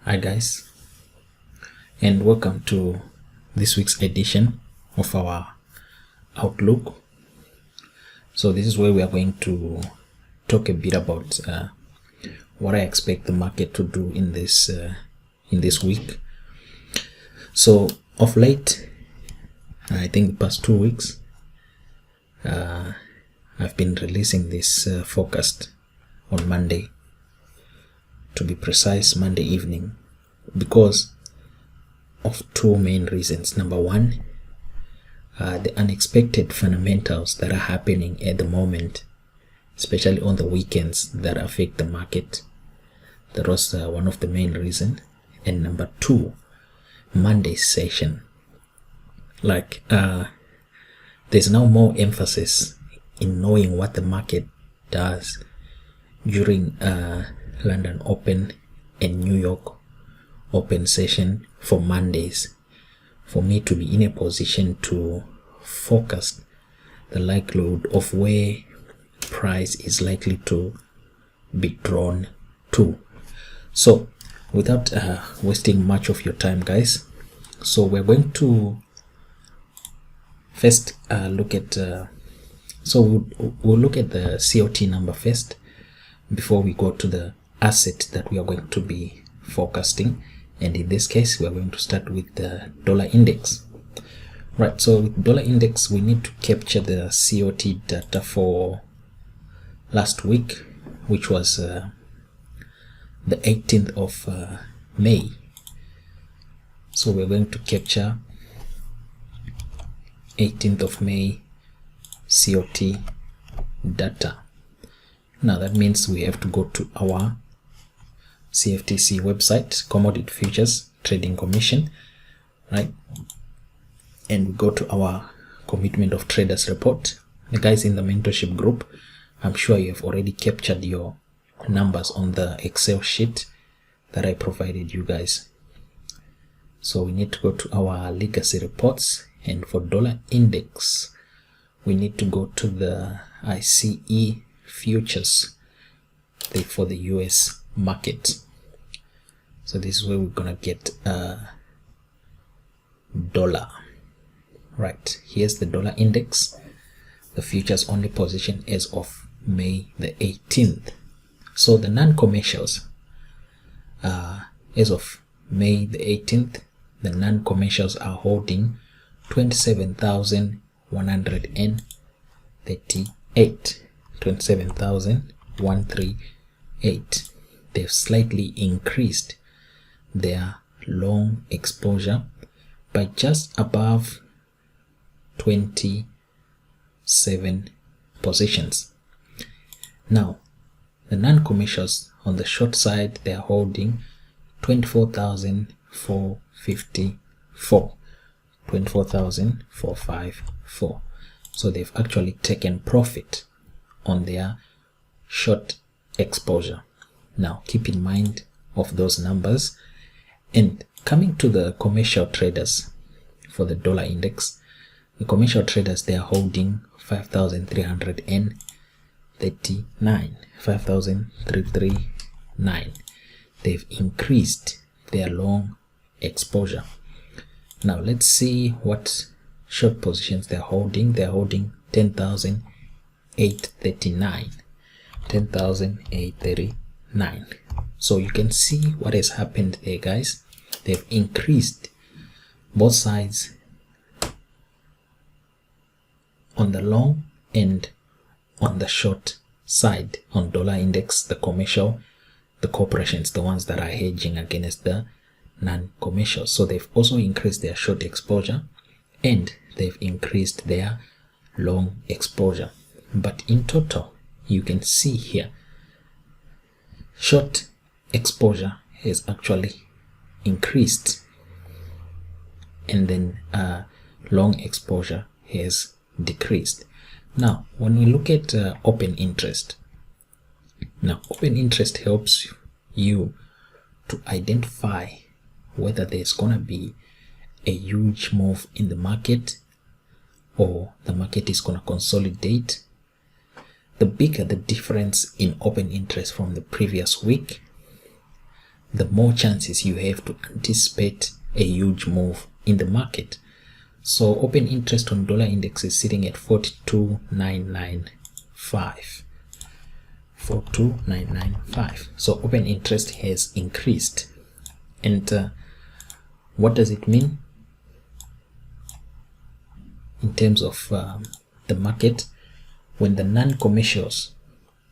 Hi guys, and welcome to this week's edition of our Outlook. So this is where we are going to talk a bit about what I expect the market to do in this week. So of late, I think the past 2 weeks, I've been releasing this forecast on Monday. To be precise, Monday evening, because of two main reasons. Number one, the unexpected fundamentals that are happening at the moment, especially on the weekends, that affect the market. That was one of the main reasons. And number two, Monday's session. There's now more emphasis in knowing what the market does during London Open and New York Open session for Mondays, for me to be in a position to forecast the likelihood of where price is likely to be drawn to. So without wasting much of your time, guys, so we're going to first look at we'll look at the COT number first before we go to the asset that we are going to be forecasting. And in this case, we are going to start with the dollar index. Right, so with dollar index, we need to capture the COT data for last week, which was the 18th of May. So we're going to capture 18th of May COT data. Now that means we have to go to our CFTC website, Commodity Futures Trading Commission, right? And we go to our Commitment of Traders report. The guys in the mentorship group, I'm sure you have already captured your numbers on the Excel sheet that I provided you guys. So we need to go to our legacy reports, and for dollar index, we need to go to the ICE futures for the US market. So this is where we're gonna get dollar. Right, here's the dollar index, the futures only position as of May the 18th. So the non-commercials, as of May the 18th, the non-commercials are holding 27,138. 27,138. They've slightly increased their long exposure by just above 27 positions. Now, the non-commercials on the short side, they are holding 24,454. 24,454. So they've actually taken profit on their short exposure. Now keep in mind of those numbers. And coming to the commercial traders for the dollar index, the commercial traders, they are holding 5,339. 5,339. They've increased their long exposure. Now let's see what short positions they're holding. They're holding 10,839. 10,839. So you can see what has happened there, guys. They've increased both sides on the long and on the short side. On dollar index, the commercial, the corporations, the ones that are hedging against the non-commercial. So they've also increased their short exposure and they've increased their long exposure. But in total, you can see here, short exposure has actually increased, and then long exposure has decreased. Now, when we look at open interest, now open interest helps you to identify whether there's gonna be a huge move in the market or the market is gonna consolidate. The bigger the difference in open interest from the previous week, the more chances you have to anticipate a huge move in the market. So open interest on dollar index is sitting at 42,995. 42,995. So open interest has increased. And what does it mean in terms of the market? When the non-commercials,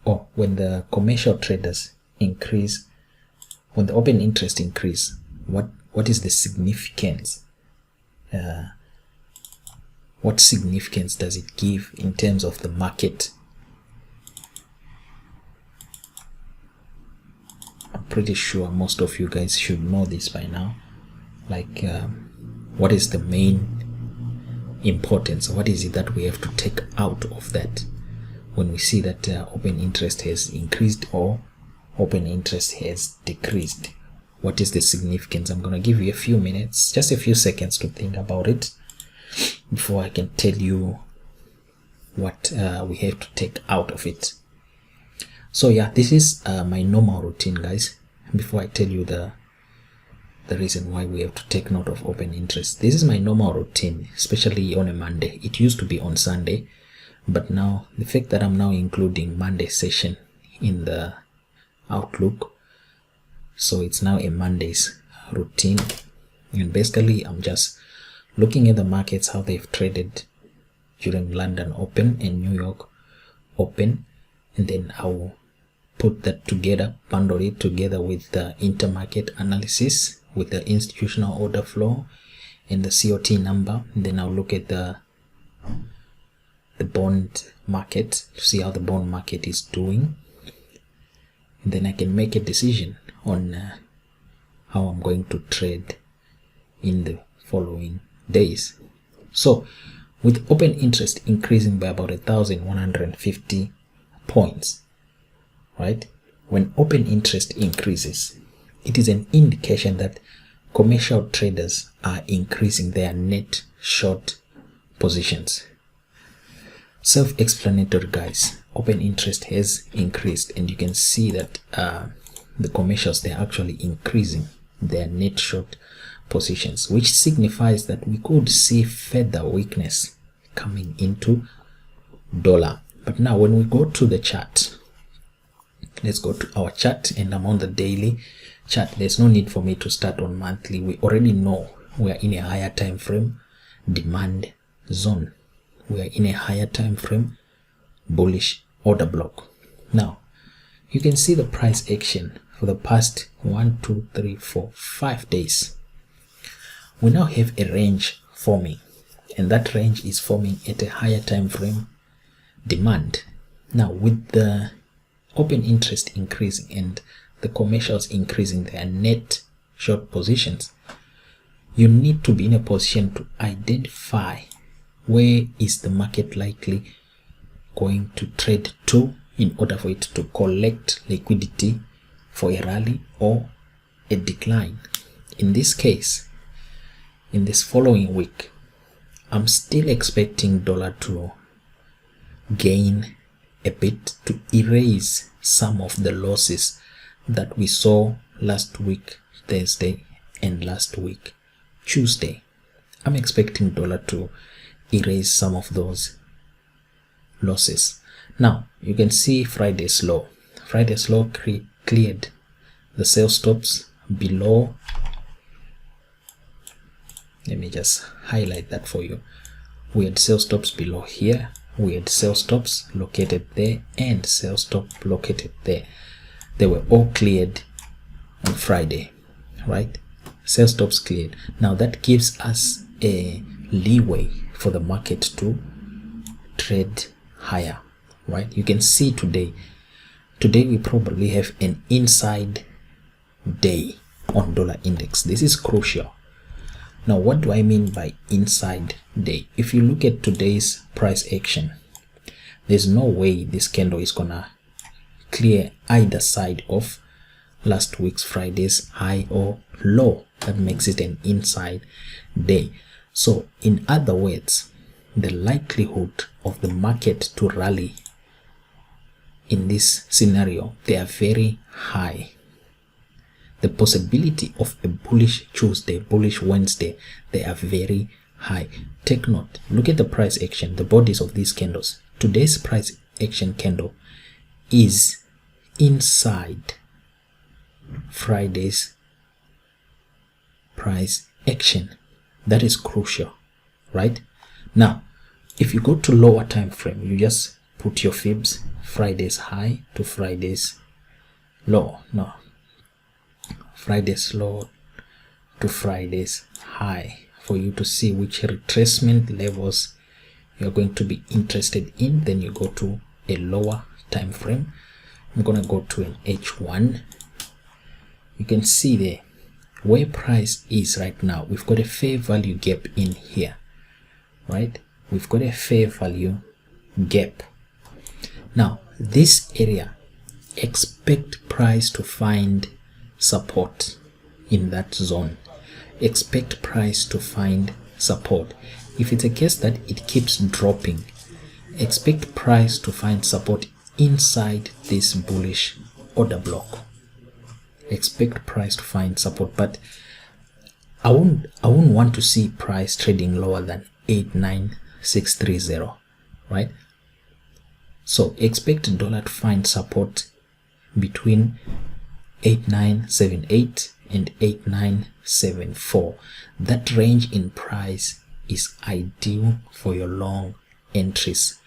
or when the commercial traders increase, when the open interest increase, what is the significance? What significance does it give in terms of the market? I'm pretty sure most of you guys should know this by now. Like, what is the main importance? What is it that we have to take out of that when we see that open interest has increased or open interest has decreased? What is the significance? I'm going to give you a few minutes, just a few seconds to think about it before I can tell you what we have to take out of it. So yeah, this is my normal routine, guys. Before I tell you the reason why we have to take note of open interest, this is my normal routine, especially on a Monday. It used to be on Sunday, but now the fact that I'm now including Monday session in the Outlook, so it's now a Monday's routine. And basically I'm just looking at the markets, how they've traded during London Open and New York Open, and then I'll put that together, bundle it together with the intermarket analysis, with the institutional order flow and the COT number. And then I'll look at the bond market to see how the bond market is doing, and then I can make a decision on how I'm going to trade in the following days. So with open interest increasing by about 1,150 points, right? When open interest increases, it is an indication that commercial traders are increasing their net short positions. Self-explanatory, guys. Open interest has increased, and you can see that the commercials, they're actually increasing their net short positions, which signifies that we could see further weakness coming into dollar. But now when we go to the chart, let's go to our chart, and I'm on the daily chart. There's no need for me to start on monthly. We already know we are in a higher time frame demand zone. We are in a higher time frame bullish order block. Now you can see the price action for the past 1, 2, 3, 4, 5 days. We now have a range forming, and that range is forming at a higher time frame demand. Now with the open interest increasing and the commercials increasing their net short positions, you need to be in a position to identify where is the market likely going to trade to in order for it to collect liquidity for a rally or a decline. In this case, in this following week, I'm still expecting dollar to gain a bit to erase some of the losses that we saw last week Thursday and last week Tuesday. I'm expecting dollar to erase some of those losses. Now you can see Friday's low. Friday's low cleared the sell stops below. Let me just highlight that for you. We had sell stops below here, we had sell stops located there, and sell stop located there. They were all cleared on Friday, right? Sell stops cleared. Now that gives us a leeway for the market to trade higher, right? You can see today we probably have an inside day on dollar index. This is crucial. Now what do I mean by inside day? If you look at today's price action, there's no way this candle is gonna clear either side of last week's Friday's high or low. That makes it an inside day. So in other words, the likelihood of the market to rally in this scenario, they are very high. the possibility of a bullish Tuesday, bullish Wednesday, they are very high. Take note, look at the price action, the bodies of these candles. Today's price action candle is inside Friday's price action. That is crucial, right? Now, if you go to lower time frame, you just put your fibs, Friday's high to Friday's low. No, Friday's low to Friday's high, for you to see which retracement levels you're going to be interested in. Then you go to a lower time frame. I'm gonna go to an H1. You can see there where price is right now. We've got a fair value gap in here, right? We've got a fair value gap. Now this area, expect price to find support in that zone. Expect price to find support. If it's a case that it keeps dropping, expect price to find support inside this bullish order block. Expect price to find support, but I won't want to see price trading lower than 89630, right? So expect dollar to find support between 8978 and 8974. That range in price is ideal for your long entries,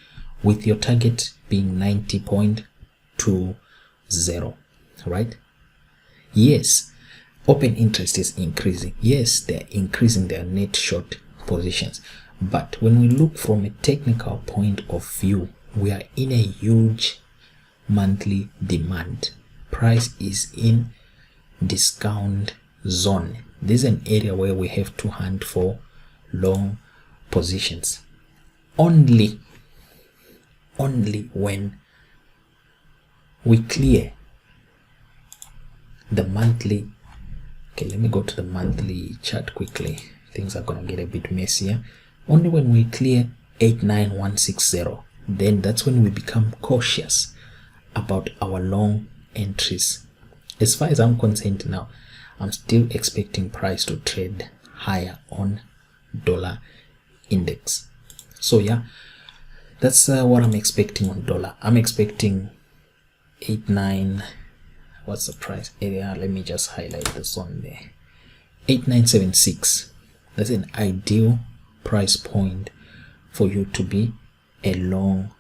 with your target being 90.20, right? Yes, open interest is increasing. Yes, they're increasing their net short positions, but when we look from a technical point of view, we are in a huge monthly demand. Price is in discount zone. This is an area where we have to hunt for long positions. Only when we clear the monthly. Okay, let me go to the monthly chart quickly. Things are gonna get a bit messier. Only when we clear 89160, then that's when we become cautious about our long entries. As far as I'm concerned now, I'm still expecting price to trade higher on dollar index. So yeah, that's what I'm expecting on dollar. I'm expecting 89. What's the price area? Let me just highlight this one there. 8976. That's an ideal price point for you to be a long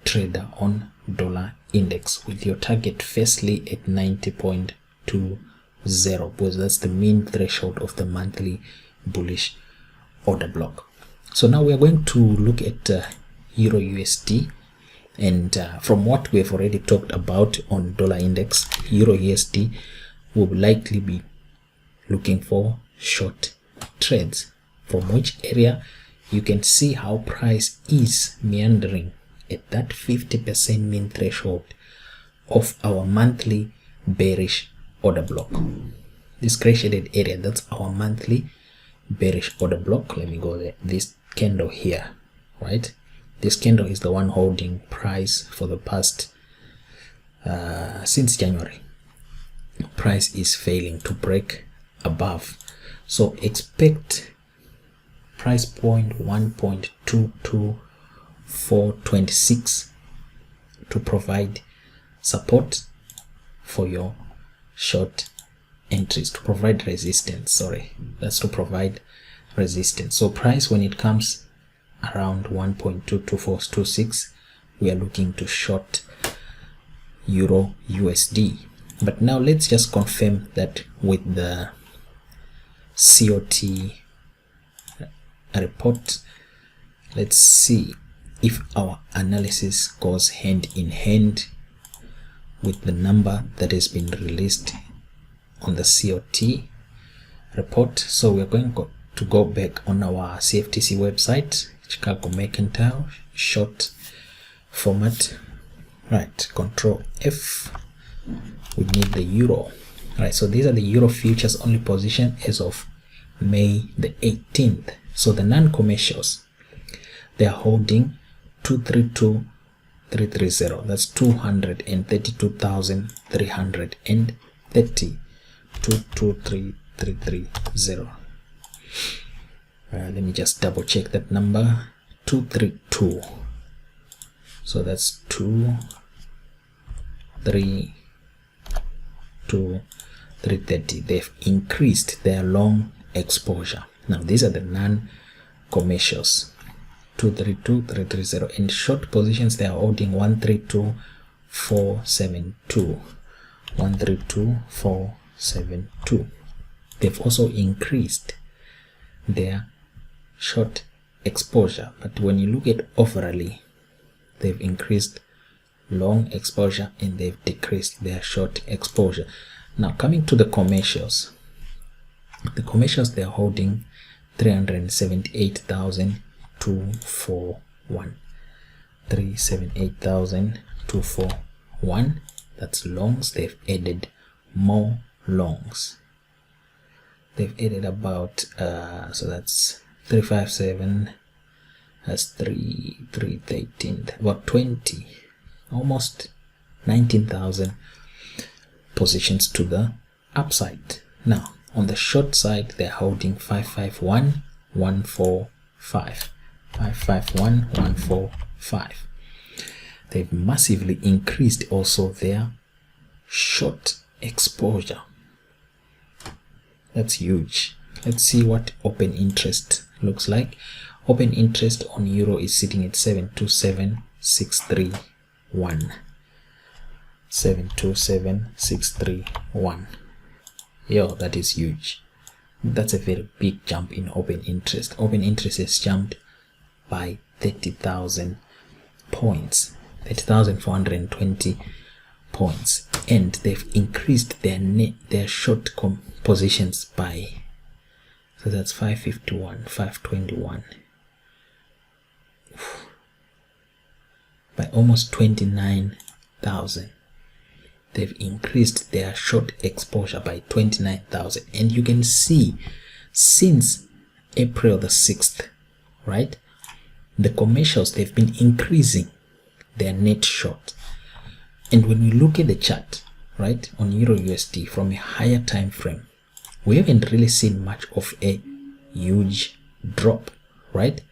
trader on dollar index, with your target firstly at 90.20, because that's the mean threshold of the monthly bullish order block. So now we are going to look at EURUSD, and from what we have already talked about on dollar index, EURUSD will likely be looking for short trades, from which area you can see how price is meandering at that 50% mean threshold of our monthly bearish order block. This gray shaded area, that's our monthly bearish order block. Let me go there. This candle here, right? This candle is the one holding price for the past since January. Price is failing to break above, so expect price point 1.22426 to provide support for your short entries, to provide resistance. Sorry, that's to provide resistance. So price, when it comes around 1.22426, we are looking to short EURUSD. But now let's just confirm that with the COT report. Let's see if our analysis goes hand in hand with the number that has been released on the COT report. So we're going to go back on our CFTC website, Chicago Mercantile short format, right? Control F. We need the euro. Right, so these are the euro futures only position as of May the 18th. So the non-commercials, they are holding 232,330. That's 232,330. 30 223330. Let me just double check that number. 232. So that's 2 3 2 330. They've increased their long exposure. Now these are the non-commercials. 232330. In short positions they are holding 132472. 132472. They've also increased their short exposure, but when you look at overall, they've increased long exposure and they've decreased their short exposure. Now coming to the commercials, they're holding 378,241. 378,241. That's longs. They've added more longs. They've added about so that's 357, that's 313, about 20, almost 19,000 positions to the upside. Now on the short side they're holding 551,145. 551,145. They've massively increased also their short exposure. That's huge. Let's see what open interest looks like. Open interest on euro is sitting at 727,631. 727,631. Yo, that is huge. That's a very big jump in open interest. Open interest has jumped by 30,000 points, 30,420 points, and they've increased their short positions by, so that's 551, 521, by almost 29,000. They've increased their short exposure by 29,000, and you can see since April the 6th, right, the commercials, they've been increasing their net short. And when you look at the chart, right, on EURUSD from a higher time frame, we haven't really seen much of a huge drop, right?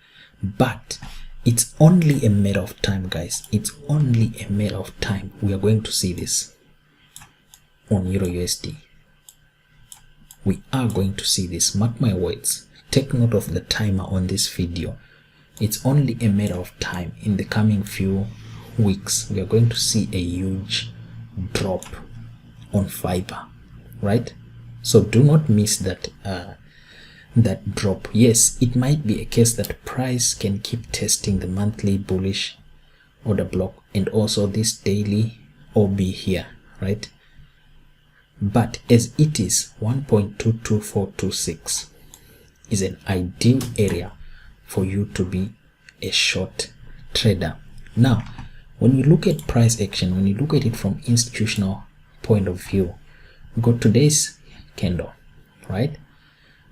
But it's only a matter of time, guys. It's only a matter of time. We are going to see this on EURUSD. We are going to see this. Mark my words. Take note of the timer on this video. It's only a matter of time. In the coming few weeks, we are going to see a huge drop on fiber, right? So do not miss that that drop. Yes, it might be a case that price can keep testing the monthly bullish order block and also this daily OB here, right? But as it is, 1.22426 is an ideal area for you to be a short trader. Now, when you look at price action, when you look at it from institutional point of view, we got today's candle, right?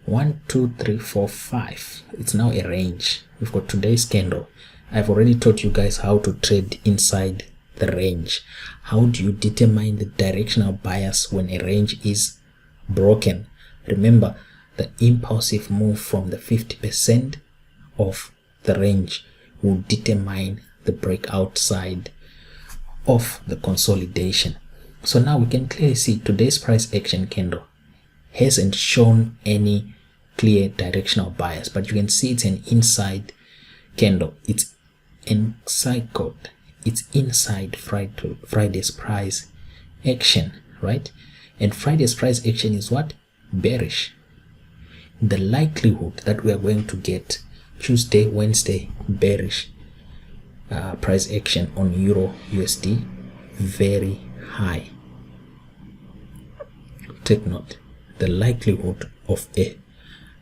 1 2 3 4 5. It's now a range. We've got today's candle. I've already taught you guys how to trade inside the range. How do you determine the directional bias when a range is broken? Remember, the impulsive move from the 50% of the range will determine the breakout side of the consolidation. So now we can clearly see today's price action candle hasn't shown any clear directional bias, but you can see it's an inside candle. It's encircled. It's inside Friday's price action, right? And Friday's price action is what? Bearish. The likelihood that we are going to get Tuesday, Wednesday bearish price action on EURUSD, very high. Take note, the likelihood of a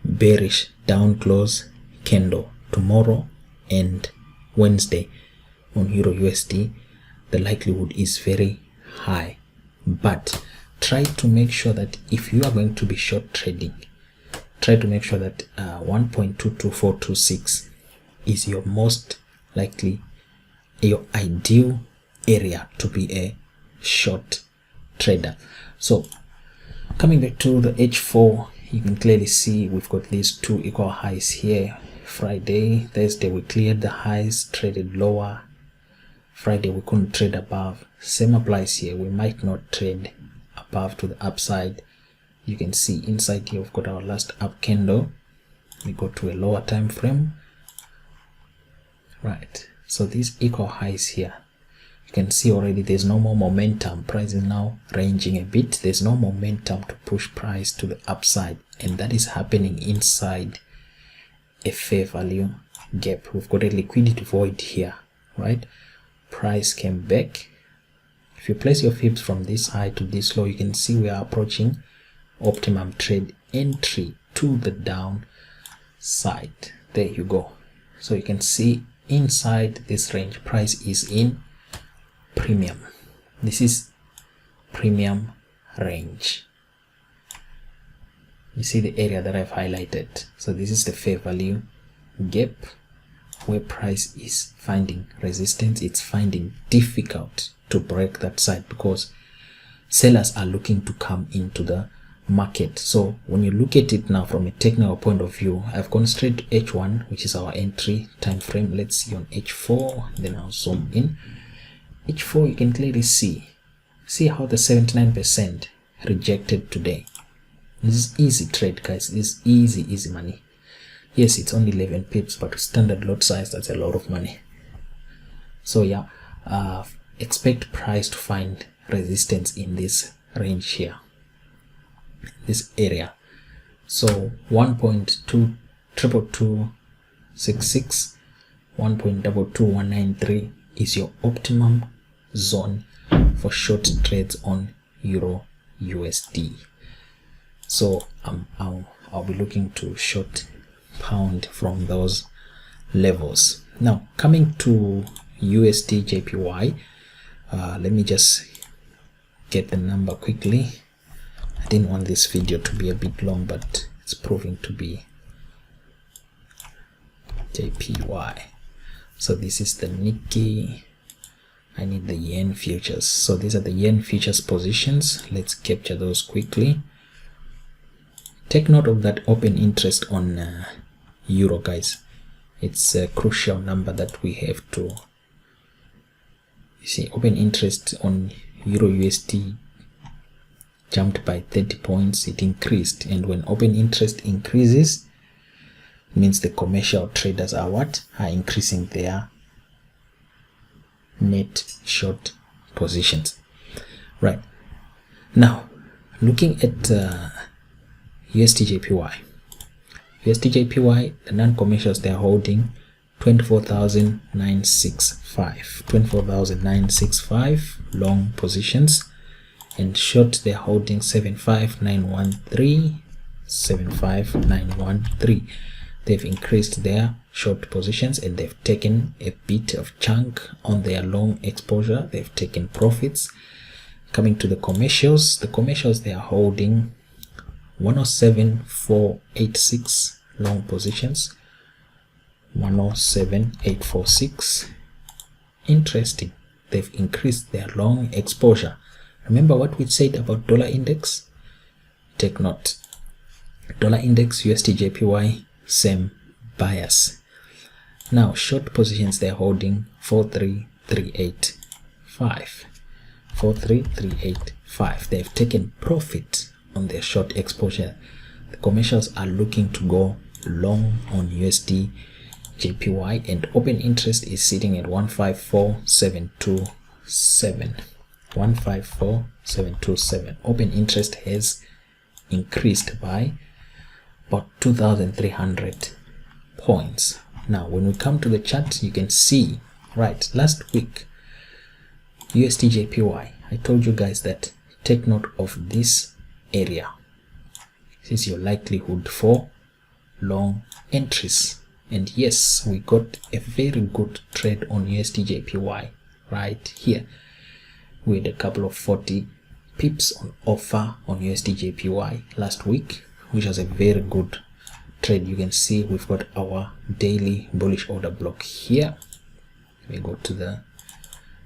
bearish down close candle tomorrow and Wednesday on EURUSD, the likelihood is very high. But try to make sure that if you are going to be short trading, try to make sure that 1.22426 is your most likely, your ideal area to be a short trader. So Coming back to the H4, you can clearly see we've got these two equal highs here. Friday, Thursday we cleared the highs, traded lower. Friday we couldn't trade above. Same applies here. We might not trade above to the upside. You can see inside here we've got our last up candle. We go to a lower time frame. Right. So these equal highs here, you can see already there's no more momentum. Price is now ranging a bit. There's no momentum to push price to the upside, and that is happening inside a fair value gap. We've got a liquidity void here, right? Price came back. If you place your fibs from this high to this low, you can see we are approaching optimum trade entry to the downside. There you go. So you can see inside this range, price is in premium. This is premium range. You see the area that I've highlighted. So this is the fair value gap where price is finding resistance. It's finding difficult to break that side because sellers are looking to come into the market. So when you look at it now from a technical point of view, I've gone straight to H1, which is our entry time frame. Let's see on H4, then I'll zoom in. H4, you can clearly see how the 79% rejected today. This is easy trade, guys. This is easy money. Yes, it's only 11 pips, but standard lot size, that's a lot of money. So yeah, expect price to find resistance in this range here, this area. So 1.22266, 1.22193 is your optimum zone for short trades on EURUSD. So I'll be looking to short pound from those levels. Now coming to USDJPY, let me just get the number quickly. I didn't want this video to be a bit long, but it's proving to be JPY. So this is the Nikkei. I need the yen futures. So these are the yen futures positions. Let's capture those quickly. Take note of that open interest on euro, guys. It's a crucial number that we have to, you see, open interest on EURUSD jumped by 30 points. It increased, and when open interest increases, it means the commercial traders are what? Are increasing their net short positions. Right. Now, looking at USDJPY. USDJPY, the non-commercials, they are holding 24,965. 24,965 long positions, and short they're holding 75,913. 75,913. They've increased their short positions and they've taken a bit of chunk on their long exposure. They've taken profits. Coming to the commercials they are holding 107,486 long positions. 107,846. Interesting. They've increased their long exposure. Remember what we said about dollar index? Take note. Dollar index, USDJPY, same bias. Now short positions they're holding 43,385. 43,385. They've taken profit on their short exposure. The commercials are looking to go long on USDJPY, and open interest is sitting at 154,727. 154,727. Open interest has increased by about 2,300 points. Now when we come to the chart, you can see, right, last week USDJPY, I told you guys that take note of this area. This is your likelihood for long entries, and yes, we got a very good trade on USDJPY right here. We had a couple of 40 pips on offer on USDJPY last week, which was a very good trade. You can see we've got our daily bullish order block here. We go to the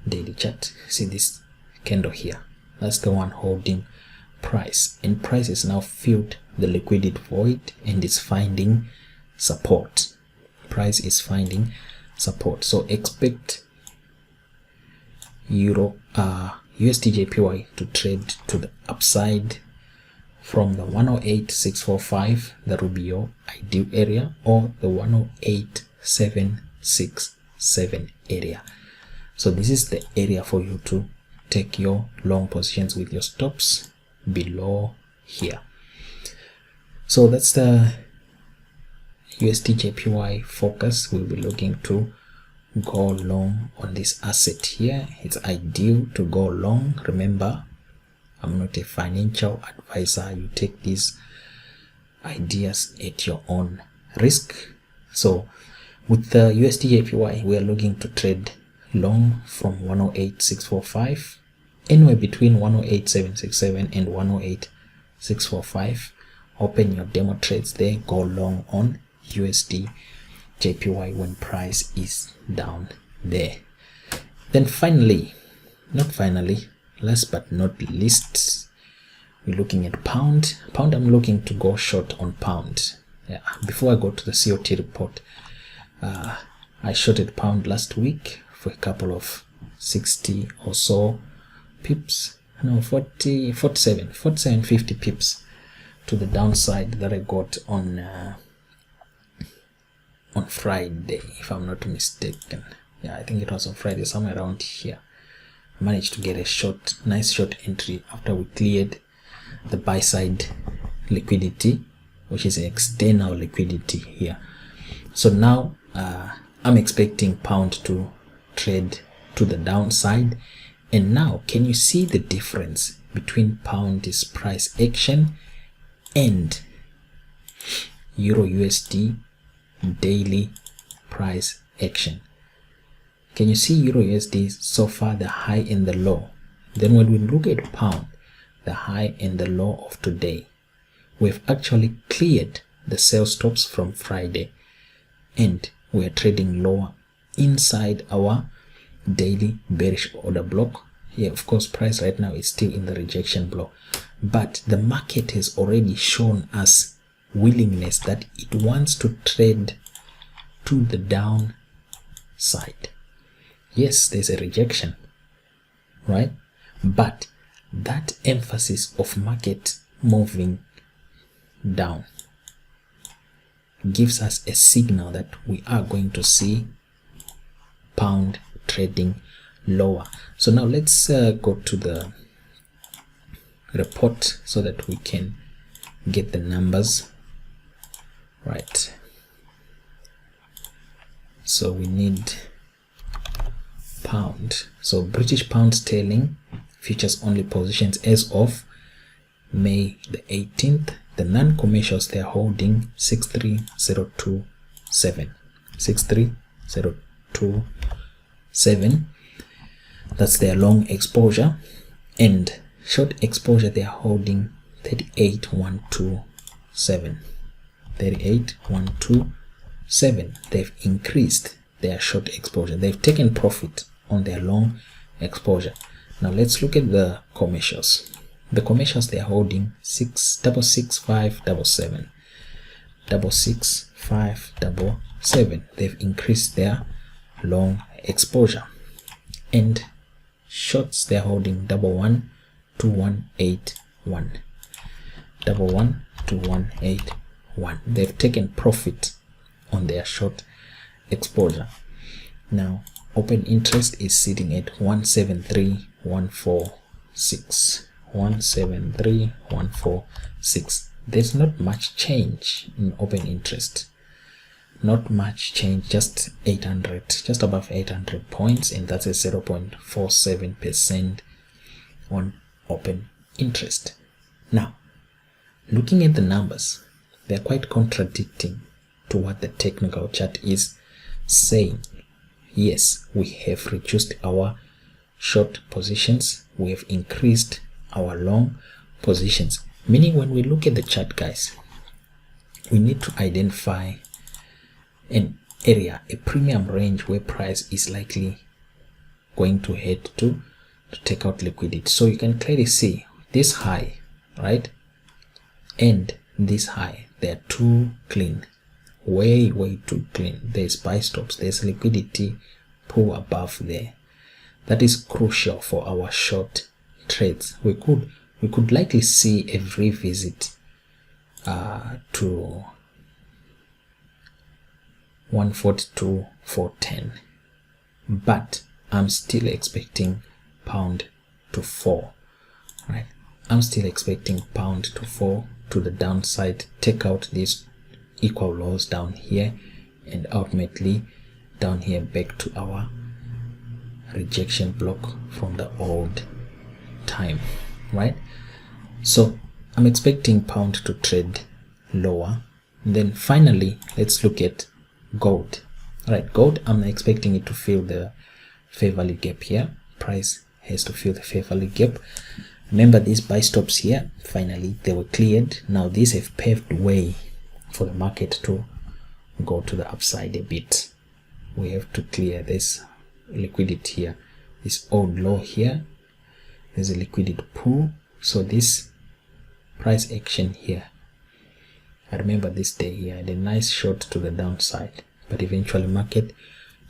daily chart. See this candle here? That's the one holding price, and price is now filled the liquidity void and is finding support. Price is finding support, so expect USDJPY to trade to the upside from the 108.645, that will be your ideal area, or the 108.767 area. So this is the area for you to take your long positions with your stops below here. So that's the USDJPY focus. We'll be looking to go long on this asset here. It's ideal to go long. Remember, I'm not a financial advisor. You take these ideas at your own risk. So with the USDJPY, we are looking to trade long from 108.645, anywhere between 108.767 and 108.645. Open your demo trades there, go long on USDJPY when price is down there. Then finally, last but not least, we're looking at pound. I'm looking to go short on pound. Yeah, before I go to the COT report, I shorted pound last week for a couple of 60 or so pips, no, 47, 50 pips to the downside that I got on Friday, if I'm not mistaken. Yeah, I think it was on Friday, somewhere around here. I managed to get a nice short entry after we cleared the buy side liquidity, which is external liquidity here. So now I'm expecting pound to trade to the downside. And now, can you see the difference between pound's price action and EURUSD daily price action? Can you see EURUSD so far, the high and the low? Then when we look at pound, the high and the low of today, we've actually cleared the sell stops from Friday, and we're trading lower inside our daily bearish order block. Yeah, of course, price right now is still in the rejection block, but the market has already shown us willingness that it wants to trade to the downside. Yes, there's a rejection, right? But that emphasis of market moving down gives us a signal that we are going to see pound trading lower. So now let's go to the report so that we can get the numbers right. So we need pound. So British pound sterling futures only positions as of May the 18th. The non-commercials, they are holding 63027. 63027. That's their long exposure, and short exposure they are holding 38127. 38127. They've increased their short exposure. They've taken profit on their long exposure. Now let's look at the commercials. The commercials, they are holding 66577. 66577. They've increased their long exposure. And shorts, they're holding 112181. 112181. They've taken profit on their short exposure. Now open interest is sitting at 173146. 173146. There's not much change in open interest. Not much change, just 800, just above 800 points, and that's a 0.47% on open interest. Now, looking at the numbers, they're quite contradicting to what the technical chart is saying. Yes, we have reduced our short positions, we have increased our long positions. Meaning, when we look at the chart, guys, we need to identify an area, a premium range where price is likely going to head to take out liquidity. So you can clearly see this high right? And this high, they're too clean, way too clean. There's buy stops, there's liquidity pool above there. That is crucial for our short trades. We could likely see a revisit to 142.410, but I'm still expecting pound to fall, right? I'm still expecting pound to fall to the downside, take out these equal lows down here, and ultimately down here back to our rejection block from the old time, right? So I'm expecting pound to trade lower. And then finally, let's look at gold. All right, gold, I'm expecting it to fill the fair value gap here. Price has to fill the fair value gap. Remember these buy stops here, finally they were cleared. Now these have paved way for the market to go to the upside a bit. We have to clear this liquidity here, this old low here. There's a liquidity pool, so this price action here, I remember this day here, I had a nice short to the downside, but eventually market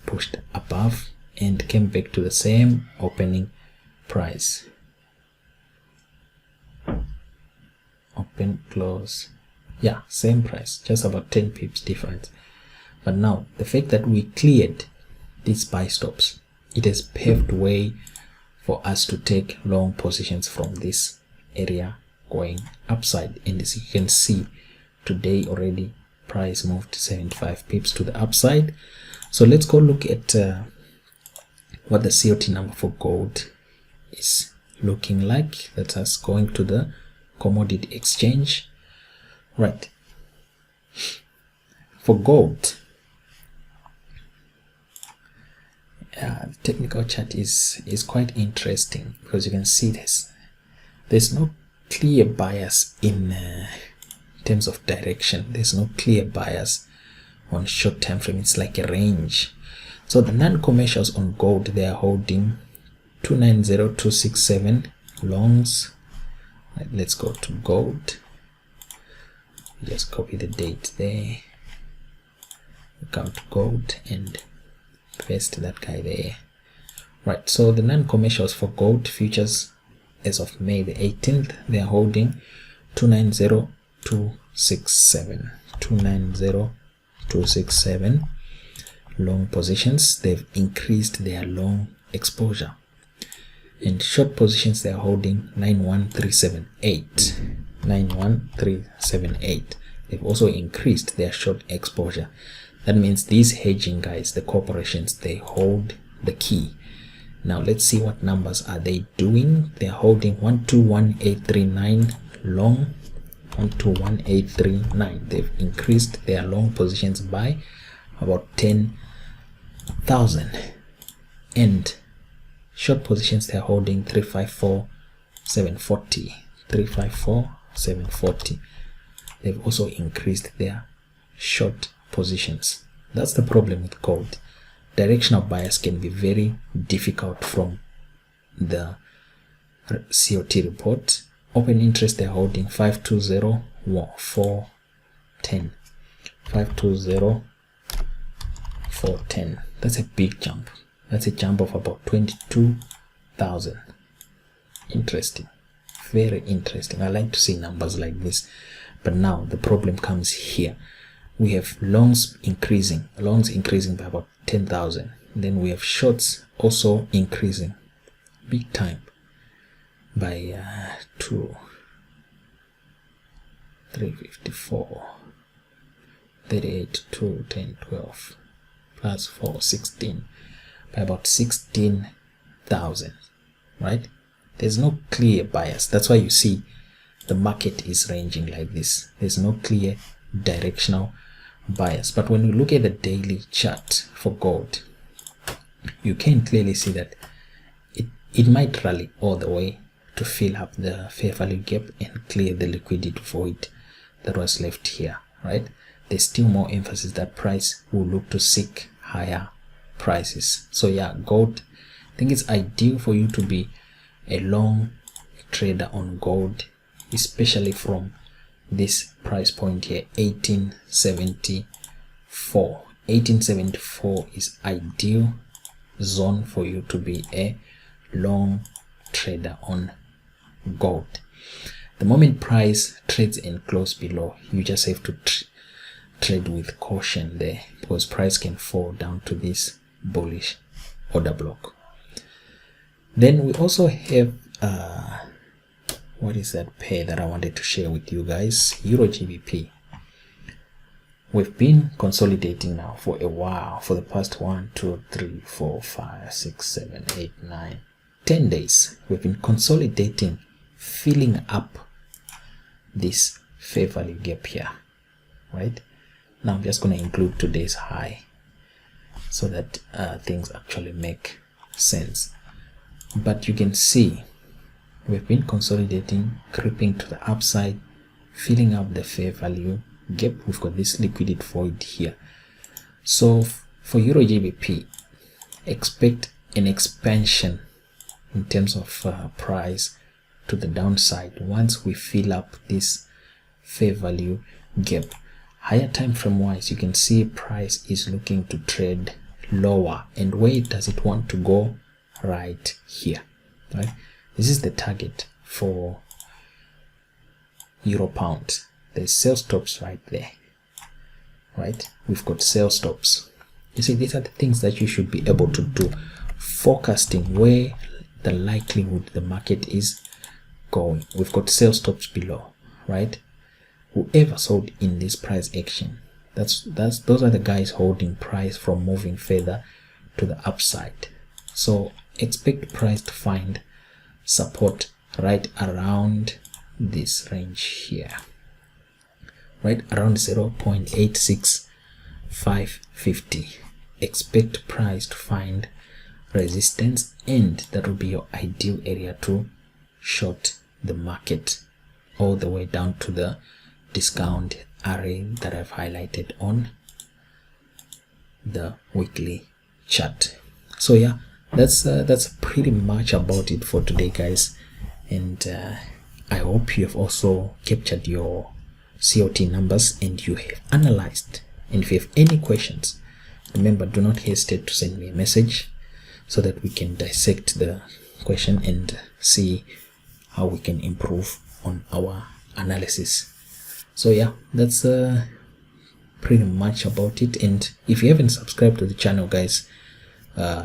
pushed above and came back to the same opening price. Open, close, yeah, same price, just about 10 pips difference. But now the fact that we cleared these buy stops, it has paved way for us to take long positions from this area going upside. And as you can see, today already price moved 75 pips to the upside. So let's go look at what the COT number for gold is looking like. That's us going to the commodity exchange, right? For gold, the technical chart is quite interesting because you can see there's no clear bias in terms of direction. There's no clear bias on short time frame. It's like a range. So the non-commercials on gold, they are holding 290,267 longs. Right, let's go to gold. Just copy the date there, come to gold and paste that guy there. Right, so the non-commercials for gold futures as of May the 18th, they are holding 290,267 290,267 long positions. They've increased their long exposure. And short positions, they are holding 91378 91378. They've also increased their short exposure. That means these hedging guys, the corporations, they hold the key. Now let's see what numbers are they doing. They're holding 121839 long, 121839. They've increased their long positions by about 10,000. And short positions, they're holding 354,740 354,740. They've also increased their short positions. That's the problem with gold. Directional bias can be very difficult from the COT report. Open interest, they're holding 520,410 520,410. That's a big jump. That's a jump of about 22,000. Interesting, very interesting. I like to see numbers like this. But now the problem comes here. We have longs increasing by about 10,000. Then we have shorts also increasing big time by 354, 38, 2, 10, 12 plus 4, 16, by about 16,000, right? There's no clear bias. That's why you see the market is ranging like this. There's no clear directional bias. But when you look at the daily chart for gold, you can clearly see that it might rally all the way to fill up the fair value gap and clear the liquidity void that was left here, right? There's still more emphasis that price will look to seek higher prices. So yeah, gold, I think it's ideal for you to be a long trader on gold especially from this price point here, 1874. 1874 is ideal zone for you to be a long trader on gold. The moment price trades and close below, you just have to trade with caution there, because price can fall down to this bullish order block. Then we also have what is that pair that I wanted to share with you guys? EURUSD. We've been consolidating now for a while, for the past 1, 2, 3, 4, 5, 6, 7, 8, 9, 10 days. We've been consolidating, filling up this fair value gap here, right? Now I'm just going to include today's high so that things actually make sense. But you can see we've been consolidating, creeping to the upside, filling up the fair value gap. We've got this liquidity void here. So for EURUSD, expect an expansion in terms of price to the downside once we fill up this fair value gap. Higher time frame wise, you can see price is looking to trade lower, and where does it want to go? Right here, right? This is the target for euro pound. There's sell stops right there, right? We've got sell stops. You see, these are the things that you should be able to do, forecasting where the likelihood the market is going. We've got sell stops below, right? Whoever sold in this price action, those are the guys holding price from moving further to the upside. So expect price to find support right around this range here, right around 0.86550. Expect price to find resistance, and that will be your ideal area to short the market all the way down to the discount array that I've highlighted on the weekly chart. So yeah, that's pretty much about it for today, guys, and I hope you have also captured your COT numbers and you have analyzed. And if you have any questions, remember, do not hesitate to send me a message so that we can dissect the question and see how we can improve on our analysis. So yeah, that's pretty much about it. And if you haven't subscribed to the channel, guys,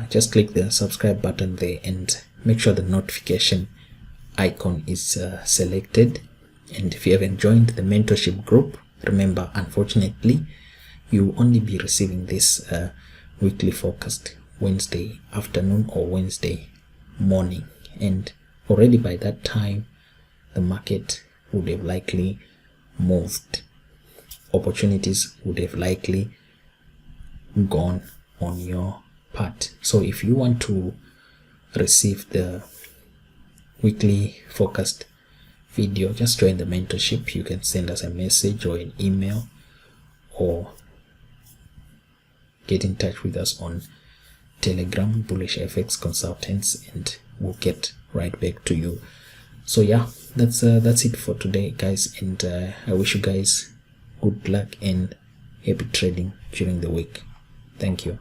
just click the subscribe button there and make sure the notification icon is selected. And if you haven't joined the mentorship group, remember, unfortunately, you will only be receiving this weekly forecast Wednesday afternoon or Wednesday morning, and already by that time the market would have likely moved. Opportunities would have likely gone on your part. So if you want to receive the weekly forecast video, just join the mentorship. You can send us a message or an email, or get in touch with us on Telegram, BullishFX Consultants, and we'll get right back to you. So yeah, that's it for today, guys, and I wish you guys good luck and happy trading during the week. Thank you.